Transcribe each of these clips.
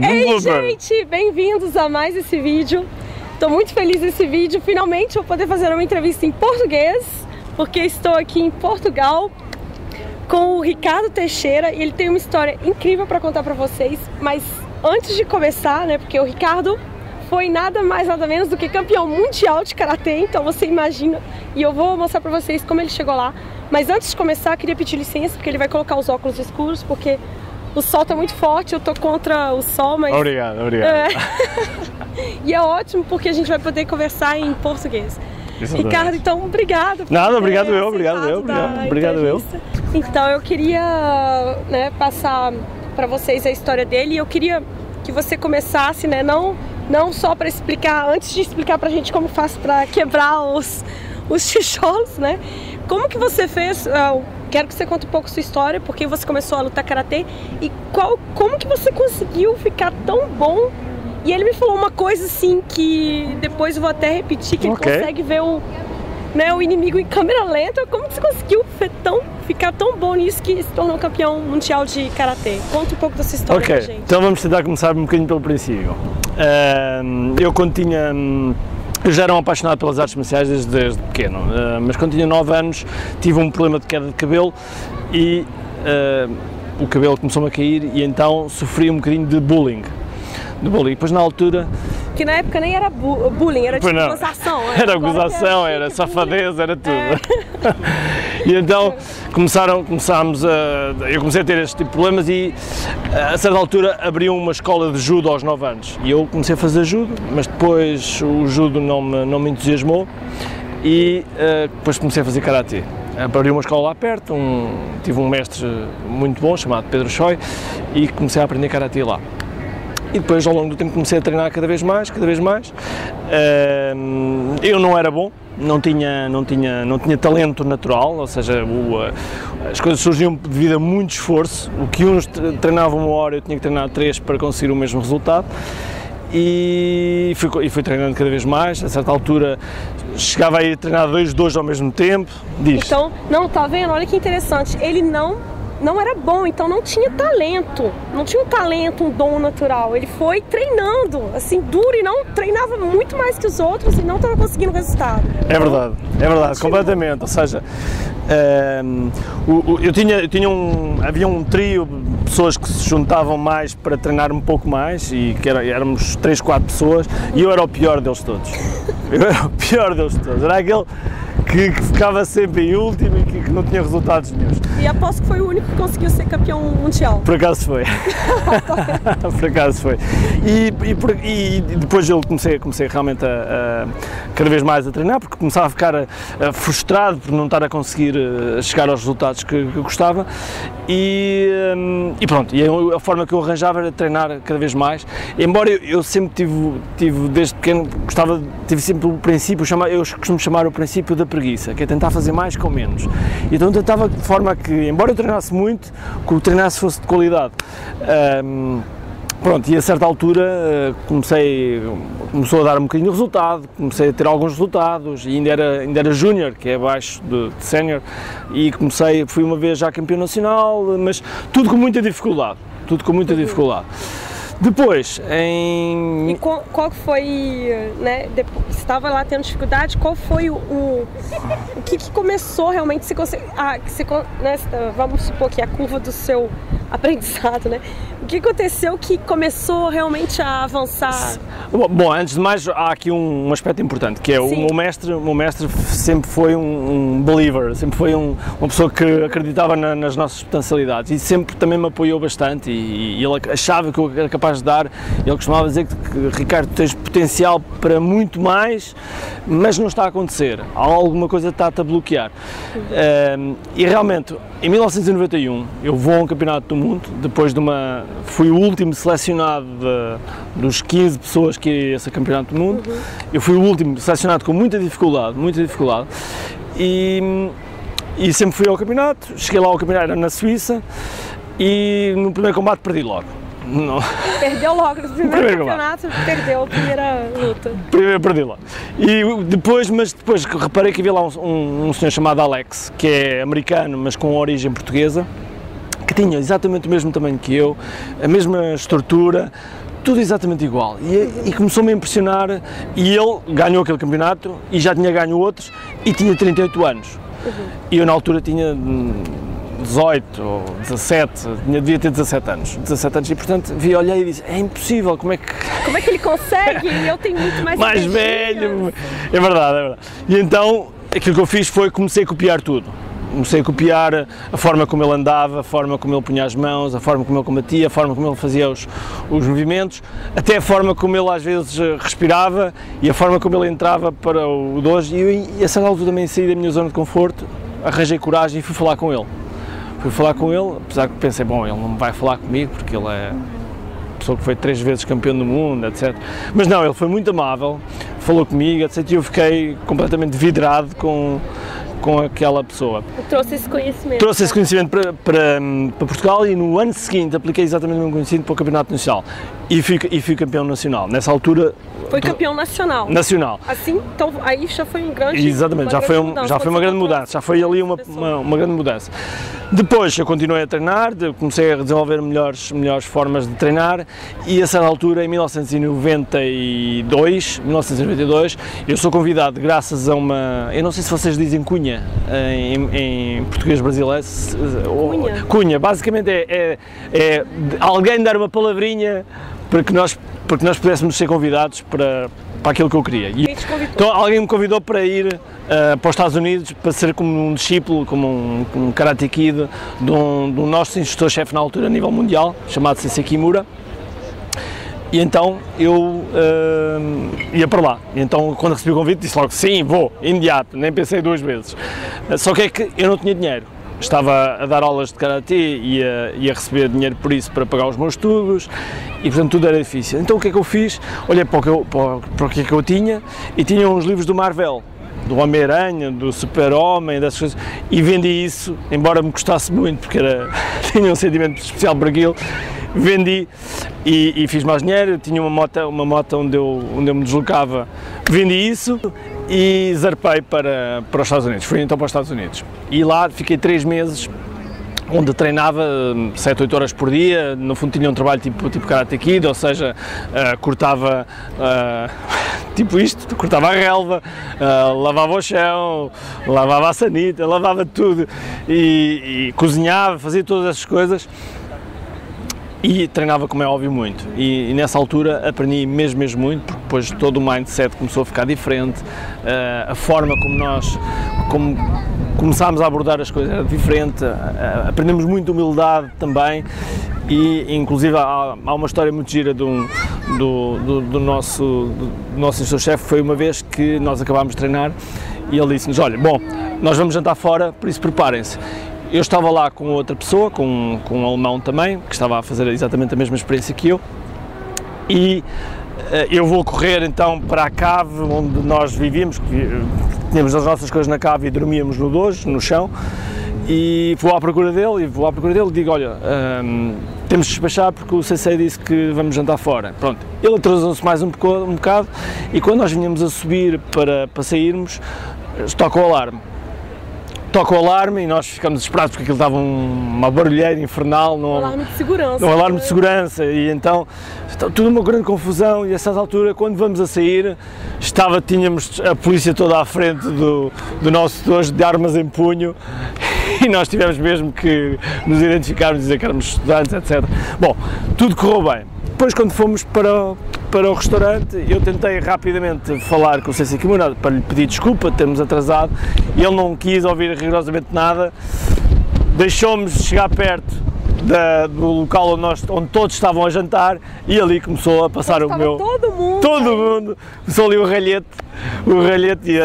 Ei, gente, bem-vindos a mais esse vídeo. Estou muito feliz nesse vídeo. Finalmente vou poder fazer uma entrevista em português, porque estou aqui em Portugal com o Ricardo Teixeira e ele tem uma história incrível para contar para vocês. Mas antes de começar, né, porque o Ricardo foi nada mais nada menos do que campeão mundial de karatê, então você imagina, e eu vou mostrar para vocês como ele chegou lá. Mas antes de começar, queria pedir licença, porque ele vai colocar os óculos escuros, porque o sol tá muito forte, eu tô contra o sol, mas... Obrigado. E é ótimo porque a gente vai poder conversar em português. Exatamente. Ricardo, então, obrigado. Nada, obrigado eu. Então, eu queria, né, passar para vocês a história dele, e eu queria que você começasse, né, não só para explicar, antes de explicar pra gente como faz para quebrar os tijolos, né? Como que você fez? Quero que você conte um pouco sua história, porque você começou a lutar karatê e como que você conseguiu ficar tão bom? E ele me falou uma coisa assim que depois eu vou até repetir, que ele consegue ver o inimigo em câmera lenta. Como que você conseguiu ficar tão bom nisso que se tornou campeão mundial de karatê? Conta um pouco dessa história pra gente. Então vamos tentar começar um bocadinho pelo princípio. Eu já era um apaixonado pelas artes marciais desde pequeno, mas quando tinha 9 anos tive um problema de queda de cabelo e o cabelo começou-me a cair e então sofri um bocadinho de bullying. Depois na altura... Que na época nem era bullying, era tipo gozação. Era gozação, era safadeza, era tudo. E então eu comecei a ter este tipo de problemas e a certa altura abriu uma escola de judo aos 9 anos. E eu comecei a fazer judo, mas depois o judo não me entusiasmou e depois comecei a fazer karatê. Abriu uma escola lá perto, tive um mestre muito bom chamado Pedro Choi e comecei a aprender karatê lá. E depois, ao longo do tempo, comecei a treinar cada vez mais. Eu não era bom, não tinha talento natural, ou seja, as coisas surgiam devido a muito esforço. O que uns treinavam 1 hora, eu tinha que treinar 3 para conseguir o mesmo resultado. E fui treinando cada vez mais. A certa altura, chegava a ir treinar dois ao mesmo tempo. Então, tá vendo? Olha que interessante. Ele não era bom, então não tinha talento, um dom natural. Ele foi treinando, assim, duro e não treinava muito mais que os outros e não estava conseguindo resultado. É verdade, completamente. Ou seja, havia um trio de pessoas que se juntavam mais para treinar um pouco mais e que éramos 3, 4 pessoas e eu era o pior deles todos. Era aquele que ficava sempre em último e que não tinha resultados nenhums. E aposto que foi o único que conseguiu ser campeão mundial. Por acaso foi. E depois eu comecei realmente cada vez mais a treinar, porque começava a ficar frustrado por não estar a conseguir chegar aos resultados que gostava e pronto, e a forma que eu arranjava era treinar cada vez mais, embora eu sempre tive desde pequeno, tive sempre o princípio, eu costumo chamar o princípio da preguiça, que é tentar fazer mais com menos. Então tentava de forma que, embora eu treinasse muito, que o treinasse fosse de qualidade. Pronto, e a certa altura começou a dar um bocadinho de resultado, comecei a ter alguns resultados, e ainda era júnior, que é abaixo de sénior, e fui uma vez já campeão nacional, mas tudo com muita dificuldade, Depois, E qual foi, né, você estava lá tendo dificuldade, qual foi o que começou realmente, vamos supor que a curva do seu aprendizado, né? O que aconteceu que começou realmente a avançar? Bom, antes de mais, há aqui um aspecto importante, que é o meu mestre sempre foi um believer, sempre foi uma pessoa que acreditava nas nossas potencialidades e sempre também me apoiou bastante e ele achava que eu era capaz de dar. Ele costumava dizer que Ricardo, tens potencial para muito mais, mas não está a acontecer, alguma coisa está-te a bloquear. E realmente, em 1991, eu vou a um campeonato do mundo, fui o último selecionado dos 15 pessoas que ia a esse campeonato do mundo, eu fui o último selecionado com muita dificuldade, e sempre fui ao campeonato, cheguei lá ao campeonato, era na Suíça, e no primeiro combate perdi logo. Não. Perdeu logo no primeiro campeonato, perdeu a primeira luta. Primeiro perdi lá. Mas depois reparei que havia lá um senhor chamado Alex, que é americano, mas com origem portuguesa, que tinha exatamente o mesmo tamanho que eu, a mesma estrutura, tudo exatamente igual, e começou-me a impressionar, e ele ganhou aquele campeonato, e já tinha ganho outros, e tinha 38 anos, e eu na altura tinha 18 ou 17, devia ter 17 anos, e portanto olhei e disse, é impossível, como é que ele consegue? Eu tenho muito mais velho, é verdade, e então aquilo que eu fiz foi, comecei a copiar tudo. Comecei a copiar a forma como ele andava, a forma como ele punha as mãos, a forma como ele combatia, a forma como ele fazia os movimentos, até a forma como ele às vezes respirava e a forma como ele entrava para o dojo. E a certa altura também saí da minha zona de conforto, arranjei coragem e fui falar com ele. Apesar que pensei, bom, ele não me vai falar comigo porque ele é pessoa que foi 3 vezes campeão do mundo, etc. Mas não, ele foi muito amável, falou comigo, etc. E eu fiquei completamente vidrado com aquela pessoa. Trouxe esse conhecimento. Trouxe esse conhecimento para Portugal e no ano seguinte apliquei exatamente o mesmo conhecimento para o Campeonato Nacional e fui campeão nacional. Nessa altura... Foi campeão nacional? Nacional. Assim, então aí já foi um grande... Exatamente, já foi uma grande mudança, já foi ali uma grande mudança. Depois eu continuei a treinar, comecei a desenvolver melhores formas de treinar e a certa altura, em 1992, eu sou convidado graças a uma... Eu não sei se vocês dizem cunha em português brasileiro. Cunha, basicamente é alguém dar uma palavrinha para que nós pudéssemos ser convidados para aquilo que eu queria. Então alguém me convidou para ir para os Estados Unidos para ser como um discípulo, como um Karate Kid do nosso instrutor-chefe na altura a nível mundial, chamado Sensei Kimura. E então eu ia para lá. E então quando recebi o convite disse logo sim, vou, imediato, nem pensei 2 vezes. Só que é que eu não tinha dinheiro. Estava a dar aulas de Karate e a receber dinheiro por isso para pagar os meus estudos e portanto tudo era difícil. Então o que é que eu fiz? Olhei para o que é que eu tinha e tinha uns livros do Marvel, do Homem-Aranha, do Super-Homem, dessas coisas, e vendi isso, embora me custasse muito porque tinha um sentimento especial por aquilo. Vendi e fiz mais dinheiro, tinha uma moto onde eu me deslocava, vendi isso e zarpei para os Estados Unidos, fui então para os Estados Unidos e lá fiquei 3 meses onde treinava 7, 8 horas por dia, no fundo tinha um trabalho tipo Karate Kid, ou seja, cortava tipo isto, cortava a relva, lavava o chão, lavava a sanita, lavava tudo e cozinhava, fazia todas essas coisas. E treinava, como é óbvio, muito. E nessa altura aprendi mesmo muito, porque depois todo o mindset começou a ficar diferente, a forma como começámos a abordar as coisas era diferente, aprendemos muito humildade também e inclusive há uma história muito gira do nosso instrutor-chefe. Foi uma vez que nós acabámos de treinar e ele disse-nos, olha, bom, nós vamos jantar fora, por isso preparem-se. Eu estava lá com outra pessoa, com um alemão também, que estava a fazer exatamente a mesma experiência que eu, e eu vou correr então para a cave onde nós vivíamos, tínhamos as nossas coisas na cave e dormíamos no dojo, no chão, e vou à procura dele e digo, olha, temos de despachar porque o sensei disse que vamos jantar fora. Pronto, ele atrasou-se mais um bocado e quando nós vinhamos a subir para sairmos, toca o alarme. Toca o alarme e nós ficamos desesperados porque aquilo estava uma barulheira infernal. Um alarme de segurança. Um alarme de segurança e então tudo uma grande confusão e a certa altura, quando vamos a sair, tínhamos a polícia toda à frente do nosso dojo de armas em punho e nós tivemos mesmo que nos identificarmos e dizer que éramos estudantes, etc. Bom, tudo correu bem. Depois, quando fomos para o restaurante, eu tentei rapidamente falar com o Sensei Kimura para lhe pedir desculpa de termos atrasado e ele não quis ouvir rigorosamente nada, deixou-me chegar perto do local onde todos estavam a jantar e ali começou a passar todo mundo, começou ali o ralhete e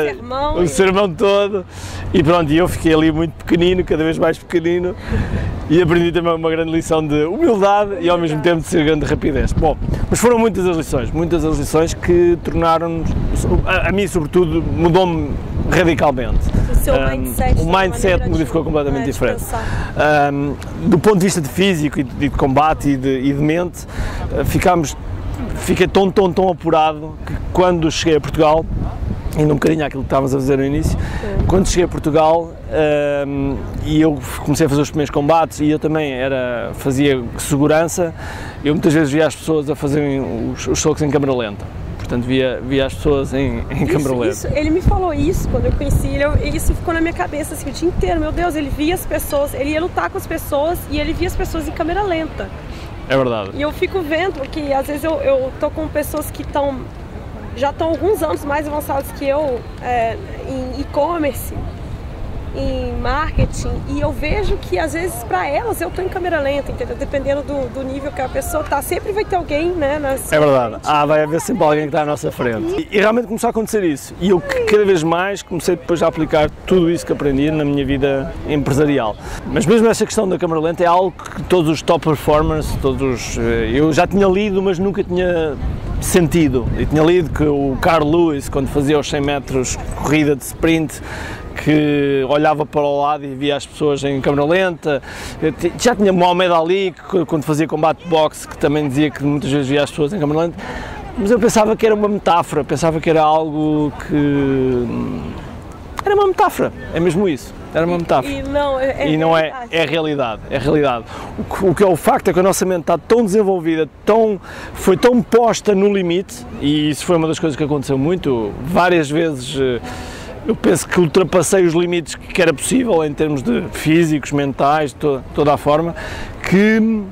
o sermão todo e pronto, eu fiquei ali muito pequenino, cada vez mais pequenino e aprendi também uma grande lição de humildade e ao mesmo tempo de ser grande rapidez. Bom, mas foram muitas as lições que tornaram, a mim sobretudo, mudou-me radicalmente. O mindset modificou completamente diferente. Do ponto de vista de físico e de combate e de mente, fiquei tão apurado que quando cheguei a Portugal, ainda um bocadinho àquilo que estávamos a fazer no início, quando cheguei a Portugal e eu comecei a fazer os primeiros combates e eu também fazia segurança, eu muitas vezes via as pessoas a fazerem os socos em câmera lenta. Portanto, via as pessoas em câmera lenta. Ele me falou isso quando eu conheci ele, isso ficou na minha cabeça assim, o dia inteiro. Meu Deus, ele via as pessoas, ele ia lutar com as pessoas e ele via as pessoas em câmera lenta. É verdade. E eu fico vendo que às vezes eu tô com pessoas que já estão alguns anos mais avançadas que eu em e-commerce, em marketing, e eu vejo que às vezes para elas eu tô em câmera lenta, entendeu? Dependendo do nível que a pessoa tá, sempre vai ter alguém, né? É verdade, vai haver sempre alguém que está à nossa frente. E realmente começou a acontecer isso. E eu cada vez mais comecei depois a aplicar tudo isso que aprendi na minha vida empresarial. Mas mesmo essa questão da câmera lenta é algo que todos os top performers, eu já tinha lido, mas nunca tinha sentido. Eu tinha lido que o Carl Lewis, quando fazia os 100 metros corrida de sprint, que olhava para o lado e via as pessoas em câmera lenta. Já tinha Mohamed Ali, quando fazia combate de boxe, que também dizia que muitas vezes via as pessoas em câmera lenta. Mas eu pensava que era uma metáfora, pensava que era algo que... Era uma metáfora, é mesmo isso. Era uma metáfora. E não é a realidade. É a realidade. O que é o facto é que a nossa mente está tão desenvolvida, foi tão posta no limite, e isso foi uma das coisas que aconteceu muito, várias vezes. Eu penso que ultrapassei os limites que era possível em termos de físicos, mentais, toda a forma, que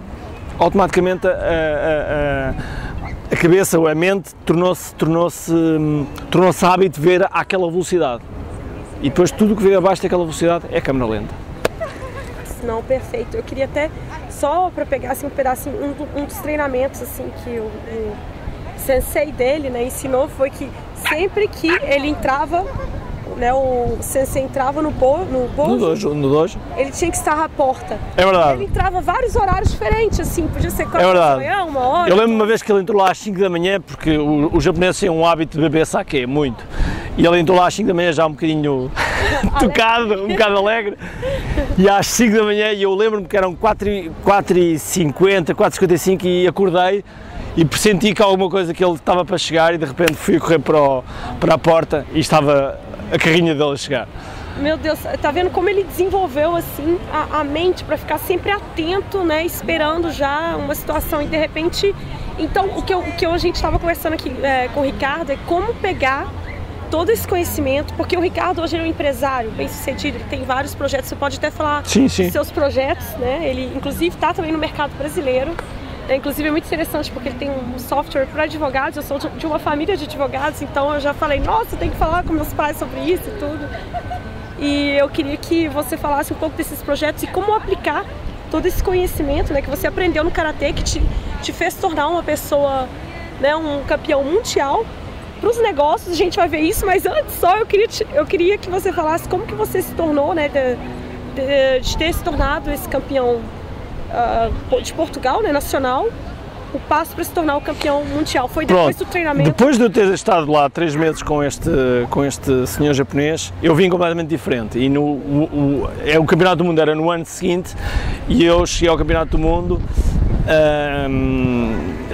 automaticamente a cabeça ou a mente tornou-se hábito de ver àquela velocidade. E depois tudo o que veio abaixo daquela velocidade é câmera lenta. Não, perfeito. Eu queria até, só para pegar assim, um pedacinho, um dos treinamentos assim, que o sensei dele, né, ensinou, foi que sempre que ele entrava, né, o sensei entrava no dojo, ele tinha que estar à porta. É verdade. Ele entrava vários horários diferentes, assim, podia ser 4 da manhã, 1 hora. Eu lembro uma vez que ele entrou lá às 5 da manhã, porque os japoneses têm um hábito de beber sake, muito. E ele entrou lá às 5 da manhã já um bocadinho tocado, um bocado alegre. E às 5 da manhã, e eu lembro-me que eram 4h50, 4h55 e acordei e pressenti que alguma coisa que ele estava para chegar e de repente fui correr para a porta e estava a carrinha dele a chegar. Meu Deus, tá vendo como ele desenvolveu assim a mente para ficar sempre atento, né, esperando já uma situação e de repente, então o que a gente estava conversando aqui com o Ricardo é como pegar todo esse conhecimento, porque o Ricardo hoje é um empresário bem sucedido, ele tem vários projetos, você pode até falar dos seus projetos, né, ele inclusive está também no mercado brasileiro. Inclusive é muito interessante porque ele tem um software para advogados, eu sou de uma família de advogados, então eu já falei, nossa, tem que falar com meus pais sobre isso e tudo. E eu queria que você falasse um pouco desses projetos e como aplicar todo esse conhecimento, né, que você aprendeu no Karatê, que te fez tornar uma pessoa, né, um campeão mundial. Para os negócios, a gente vai ver isso, mas antes só eu queria que você falasse como que você se tornou, né, de ter se tornado esse campeão de Portugal, né, nacional, o passo para se tornar o campeão mundial. Foi depois do treinamento? Depois de eu ter estado lá 3 meses com este senhor japonês, eu vim completamente diferente. E o Campeonato do Mundo era no ano seguinte e eu cheguei ao Campeonato do Mundo.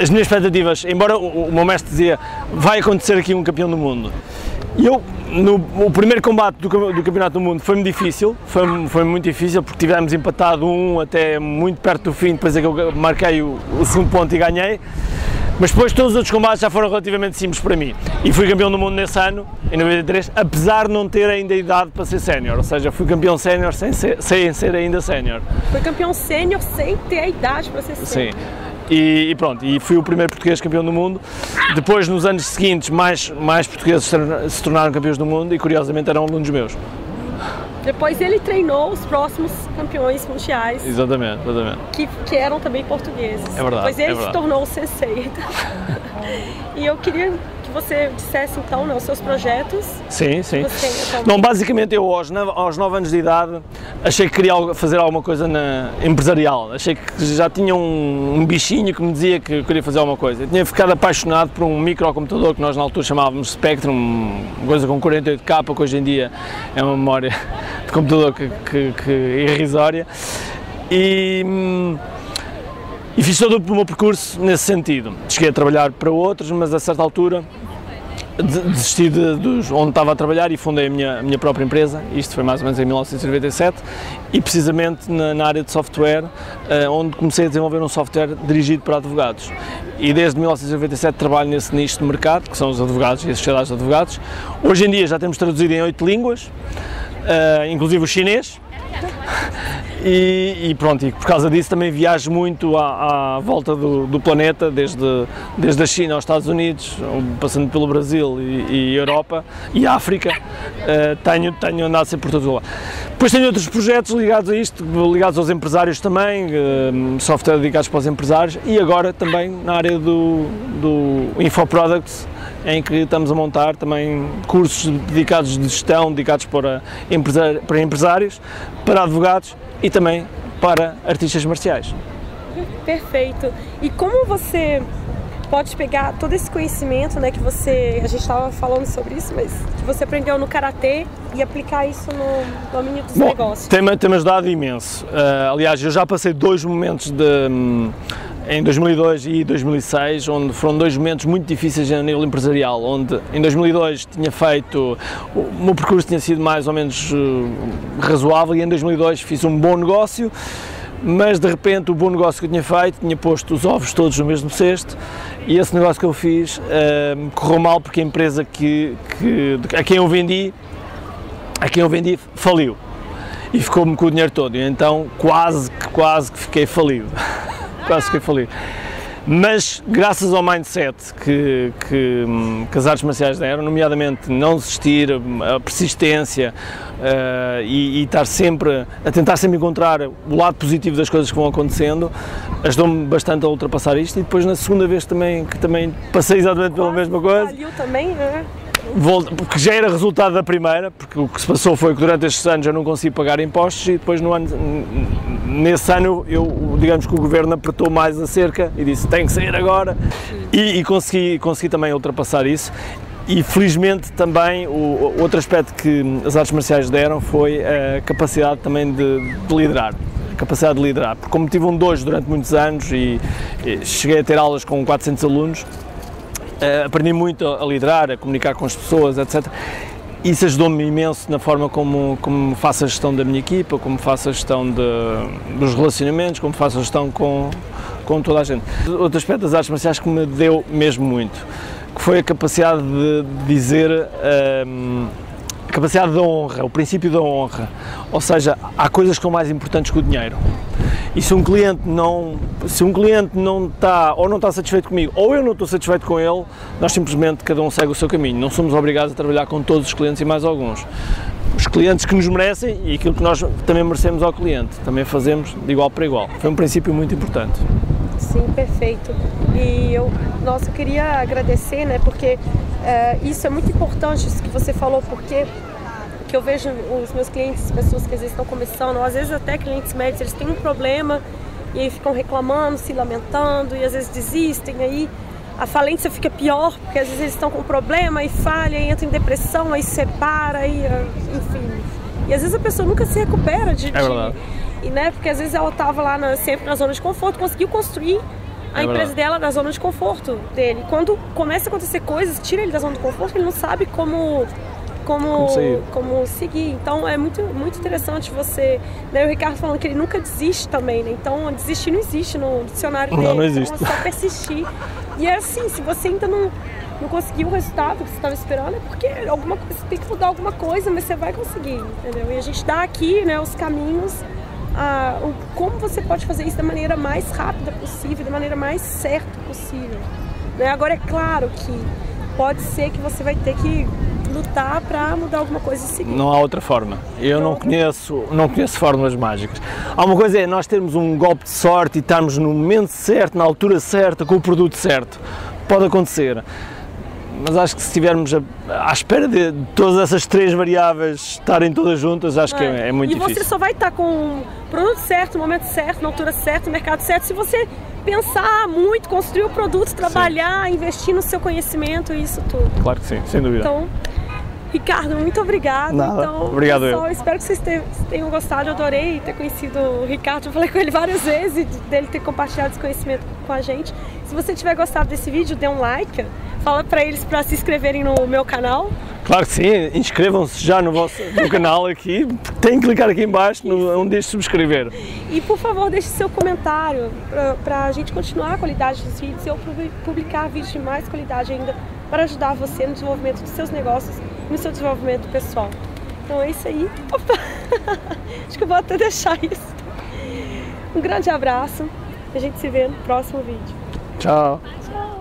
As minhas expectativas, embora o meu mestre dizia vai acontecer aqui um campeão do mundo, e o primeiro combate do Campeonato do Mundo foi-me difícil, foi muito difícil porque tivemos empatado até muito perto do fim, depois é que eu marquei o segundo ponto e ganhei, mas depois todos os outros combates já foram relativamente simples para mim e fui campeão do mundo nesse ano, em 93, apesar de não ter ainda idade para ser sénior, ou seja, fui campeão sénior sem ser ainda sénior. Foi campeão sénior sem ter a idade para ser sénior. Sim. E pronto, e fui o primeiro português campeão do mundo. Depois, nos anos seguintes, mais portugueses se tornaram campeões do mundo e, curiosamente, eram alunos meus. Depois ele treinou os próximos campeões mundiais. Exatamente. Que eram também portugueses. É verdade. Depois ele se tornou o sensei. E eu queria que você dissesse então, né, os seus projetos. Sim. Não, basicamente eu aos 9 anos de idade achei que queria fazer alguma coisa empresarial. Achei que já tinha um bichinho que me dizia que queria fazer alguma coisa. Eu tinha ficado apaixonado por um microcomputador que nós na altura chamávamos Spectrum, uma coisa com 48K, que hoje em dia é uma memória de computador que é irrisória. E fiz todo o meu percurso nesse sentido. Cheguei a trabalhar para outros, mas a certa altura desisti onde estava a trabalhar e fundei a minha própria empresa. Isto foi mais ou menos em 1997 e precisamente na área de software, onde comecei a desenvolver um software dirigido para advogados. E desde 1997 trabalho nesse nicho de mercado, que são os advogados e as sociedades de advogados. Hoje em dia já temos traduzido em 8 línguas, inclusive o chinês. E pronto, e por causa disso também viajo muito à volta do planeta, desde a China aos Estados Unidos, passando pelo Brasil e Europa e África. Tenho andado sempre por todo lado. Depois tenho outros projetos ligados a isto, ligados aos empresários também, software dedicados para os empresários, e agora também na área do Infoproducts, em que estamos a montar também cursos dedicados de gestão, dedicados para empresários, para advogados e também para artistas marciais. Perfeito. E como você pode pegar todo esse conhecimento, né, que a gente estava falando sobre isso, mas que você aprendeu no Karatê e aplicar isso no domínio dos negócios? Tem-me ajudado imenso. Aliás, eu já passei 2 momentos em 2002 e 2006, onde foram 2 momentos muito difíceis a nível empresarial, onde em 2002 o meu percurso tinha sido mais ou menos razoável e em 2002 fiz um bom negócio, mas de repente o bom negócio que eu tinha feito tinha posto os ovos todos no mesmo cesto e esse negócio que eu fiz correu mal porque a empresa a quem eu vendi faliu e ficou-me com o dinheiro todo, e então quase que fiquei falido. Quase fiquei falido. Mas graças ao mindset que as artes marciais deram, nomeadamente não desistir, a persistência e estar sempre a tentar sempre encontrar o lado positivo das coisas que vão acontecendo, ajudou-me bastante a ultrapassar isto. E depois na segunda vez que também passei exatamente pela mesma coisa. Faliu também, né? Porque já era resultado da primeira, porque o que se passou foi que durante estes anos eu não consegui pagar impostos e depois nesse ano digamos que o governo apertou mais a cerca e disse tem que sair agora e consegui também ultrapassar isso. E felizmente também o outro aspecto que as artes marciais deram foi a capacidade também de liderar. Capacidade de liderar, porque como tive um dojo durante muitos anos e cheguei a ter aulas com 400 alunos, aprendi muito a liderar, a comunicar com as pessoas, etc. Isso ajudou-me imenso na forma como faço a gestão da minha equipa, como faço a gestão dos relacionamentos, como faço a gestão com toda a gente. Outro aspecto das artes marciais que me deu mesmo muito, que foi a capacidade de dizer, a capacidade da honra, o princípio da honra. Ou seja, há coisas que são mais importantes que o dinheiro. E se um cliente não está ou não está satisfeito comigo ou eu não estou satisfeito com ele, nós simplesmente cada um segue o seu caminho. Não somos obrigados a trabalhar com todos os clientes e mais alguns. Os clientes que nos merecem e aquilo que nós também merecemos ao cliente, também fazemos de igual para igual. Foi um princípio muito importante. Sim, perfeito. E eu queria agradecer, né, porque isso é muito importante, isso que você falou, porque que eu vejo os meus clientes, pessoas que às vezes estão começando, ou às vezes até clientes médios, eles têm um problema e aí ficam reclamando, se lamentando e às vezes desistem, aí a falência fica pior, porque às vezes eles estão com um problema e falha, e entra em depressão, aí separa, e, enfim. E às vezes a pessoa nunca se recupera de... É verdade. Né, porque às vezes ela estava lá sempre na zona de conforto, conseguiu construir a empresa dela da zona de conforto dele. Quando começa a acontecer coisas, tira ele da zona de conforto, ele não sabe como seguir. Então é muito interessante você, né, o Ricardo falando que ele nunca desiste também, né? Então desistir não existe no dicionário dele. Não existe. Então é só persistir. E é assim, se você ainda não conseguiu o resultado que você estava esperando, é porque você tem que mudar alguma coisa, mas você vai conseguir, entendeu? E a gente dá aqui, né, os caminhos, como você pode fazer isso da maneira mais rápida possível, da maneira mais certa possível, né? Agora é claro que pode ser que você vai ter que lutar para mudar alguma coisa e seguir. Não há outra forma. Eu não conheço fórmulas mágicas. Há uma coisa, é nós termos um golpe de sorte e estarmos no momento certo, na altura certa, com o produto certo. Pode acontecer. Mas acho que se estivermos à espera de todas essas 3 variáveis estarem todas juntas, acho que é muito difícil. E você só vai estar com o produto certo, no momento certo, na altura certa, no mercado certo, se você pensar muito, construir o produto, trabalhar, investir no seu conhecimento e isso tudo. Claro que sim, sem dúvida. Então, Ricardo, muito obrigado. Nada. Então, obrigado pessoal, eu. Espero que vocês tenham gostado. Eu adorei ter conhecido o Ricardo. Eu falei com ele várias vezes, dele ter compartilhado esse conhecimento com a gente. Se você tiver gostado desse vídeo, dê um like, fala pra eles para se inscreverem no meu canal. Claro que sim, inscrevam-se já no canal aqui, tem que clicar aqui em baixo onde diz subscrever. E por favor, deixe seu comentário para a gente continuar a qualidade dos vídeos e eu publicar vídeos de mais qualidade ainda para ajudar você no desenvolvimento dos seus negócios e no seu desenvolvimento pessoal. Então é isso aí. Opa! Acho que eu vou até deixar isso. Um grande abraço e a gente se vê no próximo vídeo. Tchau! Tchau!